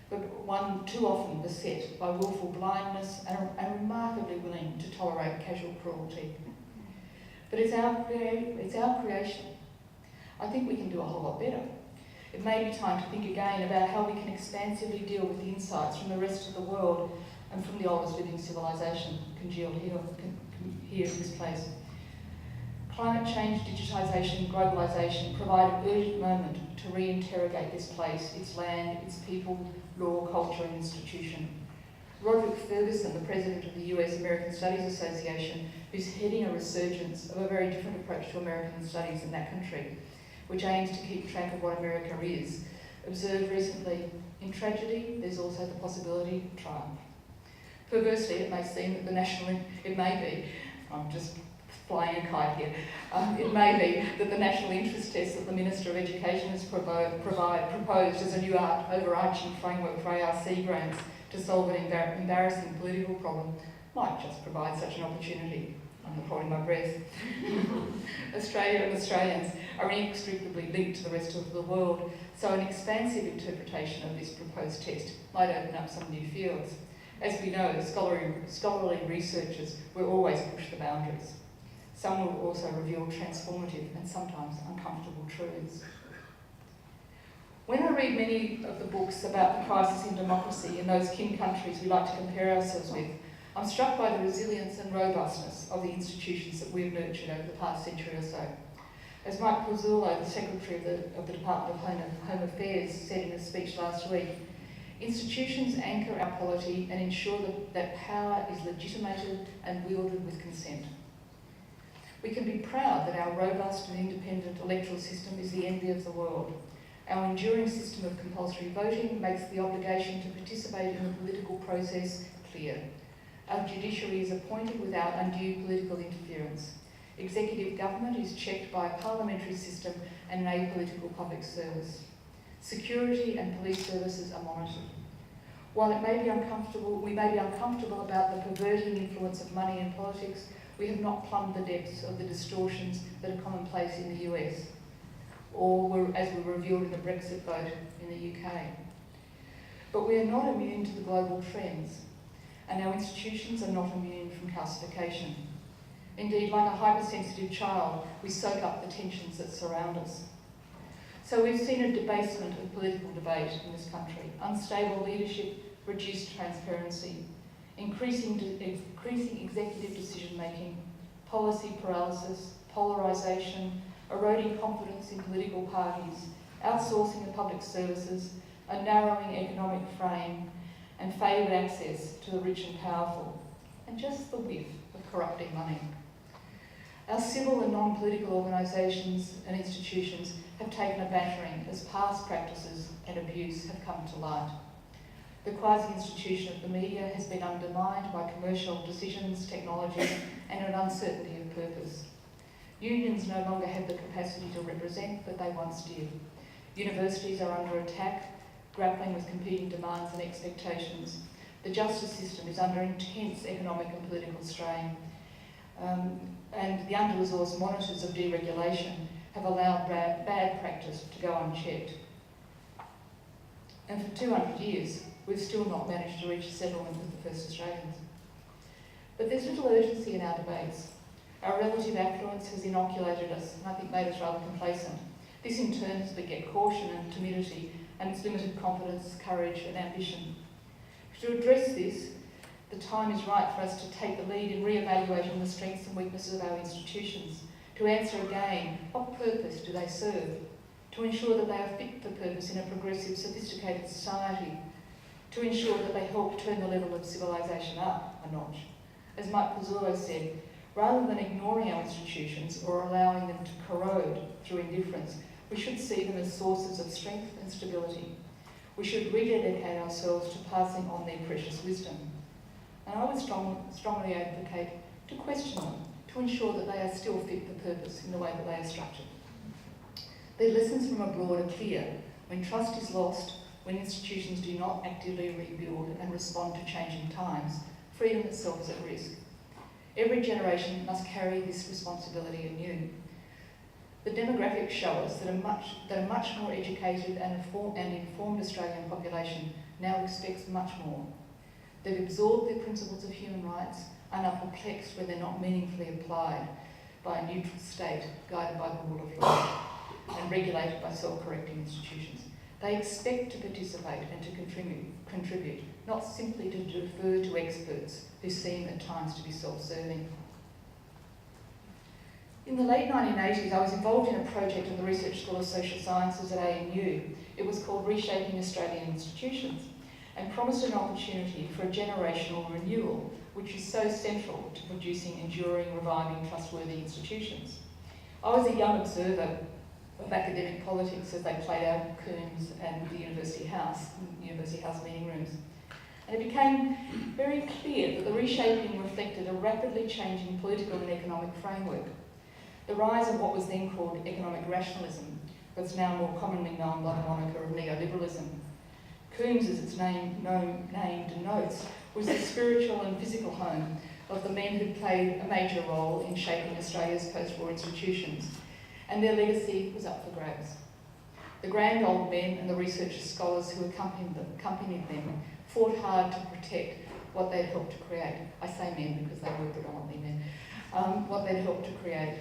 but one too often beset by willful blindness and remarkably willing to tolerate casual cruelty. But it's our creation. I think we can do a whole lot better. It may be time to think again about how we can expansively deal with the insights from the rest of the world and from the oldest living civilization congealed here in this place. Climate change, digitisation, globalisation provide an urgent moment to reinterrogate this place, its land, its people, law, culture and institution. Roderick Ferguson, the president of the US American Studies Association, who's heading a resurgence of a very different approach to American studies in that country, which aims to keep track of what America is, observed recently, in tragedy, there's also the possibility of triumph. Perversely, it may seem that I'm just flying a kite here, it may be that the national interest test that the Minister of Education has proposed as a new overarching framework for ARC grants to solve an embarrassing political problem might just provide such an opportunity. I'm not holding my breath. Australia and Australians are inextricably linked to the rest of the world, so an expansive interpretation of this proposed test might open up some new fields. As we know, scholarly researchers will always push the boundaries. Some will also reveal transformative and sometimes uncomfortable truths. When I read many of the books about the crisis in democracy in those kin countries we like to compare ourselves with, I'm struck by the resilience and robustness of the institutions that we've nurtured over the past century or so. As Mike Pizzullo, the Secretary of the Department of Home Affairs, said in a speech last week, institutions anchor our polity and ensure that power is legitimated and wielded with consent. We can be proud that our robust and independent electoral system is the envy of the world. Our enduring system of compulsory voting makes the obligation to participate in the political process clear. Our judiciary is appointed without undue political interference. Executive government is checked by a parliamentary system and an apolitical public service. Security and police services are monitored. While we may be uncomfortable about the perverting influence of money in politics, we have not plumbed the depths of the distortions that are commonplace in the US, or as were revealed in the Brexit vote in the UK. But we are not immune to the global trends, and our institutions are not immune from calcification. Indeed, like a hypersensitive child, we soak up the tensions that surround us. So we've seen a debasement of political debate in this country, unstable leadership, reduced transparency, increasing executive decision-making, policy paralysis, polarisation, eroding confidence in political parties, outsourcing of public services, a narrowing economic frame, and favoured access to the rich and powerful, and just the whiff of corrupting money. Our civil and non-political organisations and institutions have taken a battering as past practices and abuse have come to light. The quasi-institution of the media has been undermined by commercial decisions, technology, and an uncertainty of purpose. Unions no longer have the capacity to represent that they once did. Universities are under attack, grappling with competing demands and expectations. The justice system is under intense economic and political strain. And the under-resourced monitors of deregulation have allowed bad practice to go unchecked. And for 200 years, we've still not managed to reach a settlement with the first Australians. But there's little urgency in our debates. Our relative affluence has inoculated us and I think made us rather complacent. This in turn has beget caution and timidity, and it's limited confidence, courage and ambition. To address this, the time is right for us to take the lead in re-evaluating the strengths and weaknesses of our institutions, to answer again, what purpose do they serve? To ensure that they are fit for purpose in a progressive, sophisticated society, to ensure that they help turn the level of civilisation up a notch. As Mike Pizzullo said, rather than ignoring our institutions or allowing them to corrode through indifference, we should see them as sources of strength and stability. We should rededicate ourselves to passing on their precious wisdom. and I would strongly advocate to question them, to ensure that they are still fit for purpose in the way that they are structured. The lessons from abroad are clear. When trust is lost, when institutions do not actively rebuild and respond to changing times, freedom itself is at risk. Every generation must carry this responsibility anew. The demographics show us that a much more educated and informed Australian population now expects much more. They've absorbed the principles of human rights and are perplexed when they're not meaningfully applied by a neutral state guided by the rule of law and regulated by self-correcting institutions. They expect to participate and to contribute, not simply to defer to experts who seem at times to be self-serving. In the late 1980s, I was involved in a project at the Research School of Social Sciences at ANU. It was called Reshaping Australian Institutions and promised an opportunity for a generational renewal, which is so central to producing enduring, reviving, trustworthy institutions. I was a young observer of academic politics as they played out at Coombs and the University House meeting rooms. And it became very clear that the reshaping reflected a rapidly changing political and economic framework. The rise of what was then called economic rationalism, but is now more commonly known by the moniker of neoliberalism. Coombs, as its name denotes, was the spiritual and physical home of the men who played a major role in shaping Australia's post-war institutions, and their legacy was up for grabs. The grand old men and the research scholars who accompanied them fought hard to protect what they'd helped to create. I say men because they were predominantly men. What they'd helped to create.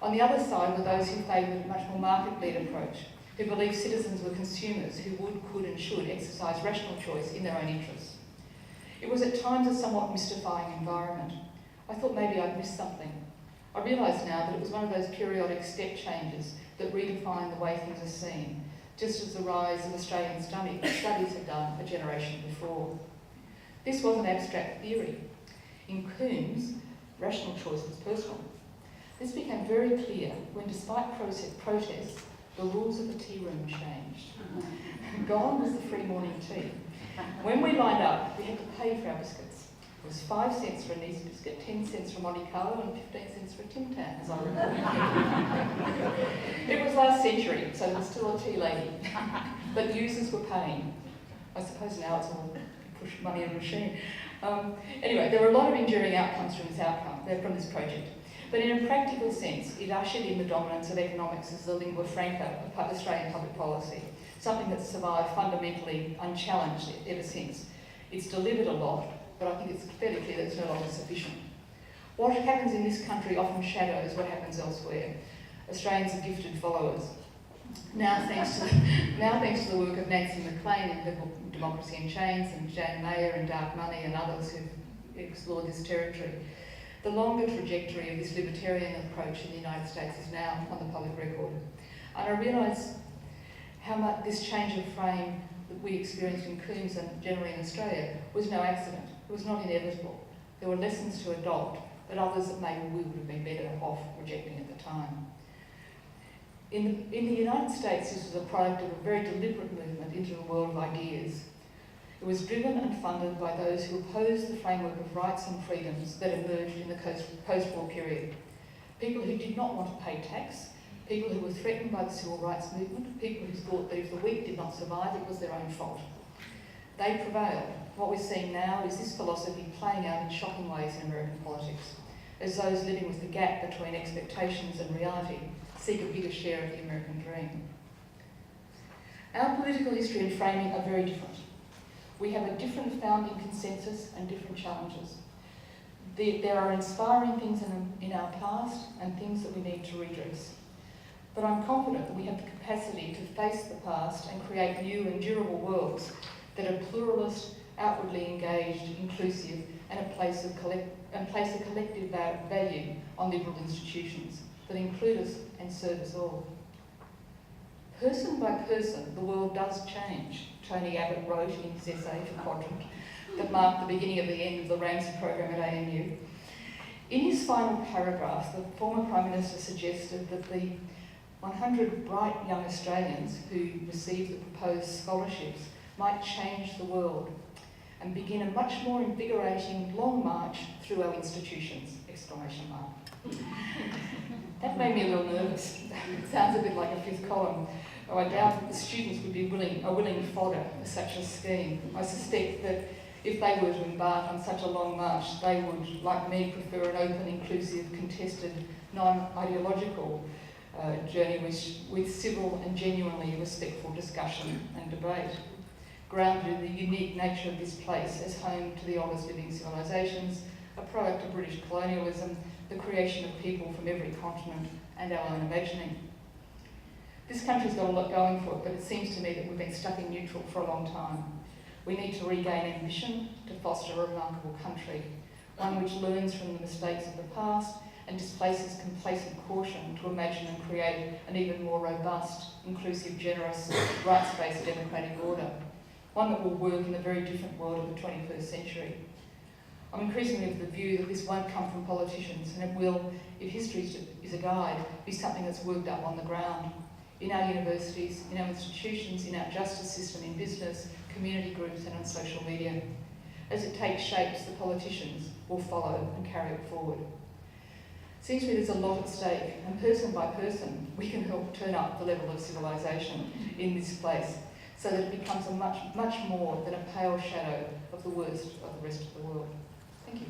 On the other side were those who favoured a much more market-led approach, who believed citizens were consumers who would, could and should exercise rational choice in their own interests. It was at times a somewhat mystifying environment. I thought maybe I'd missed something. I realise now that it was one of those periodic step changes that redefine the way things are seen, just as the rise of Australian studies had done a generation before. This wasn't abstract theory. In Coombs, rational choice was personal. This became very clear when, despite protests, the rules of the tea room changed. Gone was the free morning tea. When we lined up, we had to pay for our biscuits. It was 5 cents for a nice biscuit, 10 cents for Monte Carlo, and 15 cents for a Tim Tam, as I remember. It was last century, so there was still a tea lady. But users were paying. I suppose now it's all push money in a machine. Anyway, there were a lot of enduring outcomes from this project. But in a practical sense, it ushered in the dominance of economics as the lingua franca of Australian public policy, something that's survived fundamentally unchallenged ever since. It's delivered a lot, but I think it's fairly clear that it's no longer sufficient. What happens in this country often shadows what happens elsewhere. Australians are gifted followers. Now thanks to the work of Nancy McLean in her book Democracy in Chains, and Jane Mayer in Dark Money and others who've explored this territory, the longer trajectory of this libertarian approach in the United States is now on the public record. And I realise how much this change of frame that we experienced in Coombs and generally in Australia was no accident. It was not inevitable. There were lessons to adopt, but others that maybe we would have been better off rejecting at the time. In the United States, this was a product of a very deliberate movement into the world of ideas. It was driven and funded by those who opposed the framework of rights and freedoms that emerged in the post-war period. People who did not want to pay tax, people who were threatened by the civil rights movement, people who thought that if the weak did not survive, it was their own fault. They prevailed. What we're seeing now is this philosophy playing out in shocking ways in American politics, as those living with the gap between expectations and reality seek a bigger share of the American dream. Our political history and framing are very different. We have a different founding consensus and different challenges. There are inspiring things in our past and things that we need to redress. But I'm confident that we have the capacity to face the past and create new and durable worlds that are pluralist, outwardly engaged, inclusive, and place a collective value on liberal institutions that include us and serve us all. Person by person, the world does change, Tony Abbott wrote in his essay for Quadrant that marked the beginning of the end of the Ramsay program at ANU. In his final paragraph, the former Prime Minister suggested that the 100 bright young Australians who received the proposed scholarships might change the world. and begin a much more invigorating long march through our institutions! Exclamation mark. That made me a little nervous. It sounds a bit like a fifth column. Oh, I doubt that the students would be willing fodder for such a scheme. I suspect that if they were to embark on such a long march, they would, like me, prefer an open, inclusive, contested, non-ideological journey with civil and genuinely respectful discussion and debate, grounded in the unique nature of this place as home to the oldest living civilisations, a product of British colonialism, the creation of people from every continent, and our own imagining. This country's got a lot going for it, but it seems to me that we've been stuck in neutral for a long time. We need to regain ambition to foster a remarkable country, one which learns from the mistakes of the past and displaces complacent caution to imagine and create an even more robust, inclusive, generous, rights-based democratic order, one that will work in a very different world of the 21st century. I'm increasingly of the view that this won't come from politicians, and it will, if history is a guide, be something that's worked up on the ground, in our universities, in our institutions, in our justice system, in business, community groups, and on social media. As it takes shapes, the politicians will follow and carry it forward. Seems to me there's a lot at stake, and person by person, we can help turn up the level of civilisation in this place, so that it becomes a much more than a pale shadow of the worst of the rest of the world. Thank you.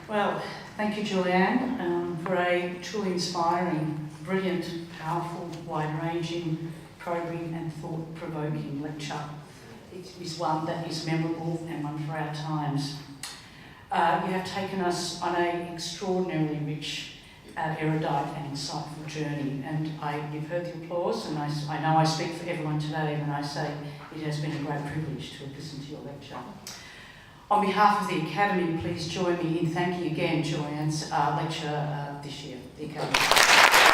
Well, thank you, Julianne, for a truly inspiring, brilliant, powerful, wide-ranging, probing and thought-provoking lecture. It is one that is memorable and one for our times. You have taken us on an extraordinarily rich, erudite and insightful journey, and you've heard the applause, and I know I speak for everyone today when I say it has been a great privilege to have listened to your lecture. On behalf of the Academy, please join me in thanking again Julianne's lecture this year, the Academy.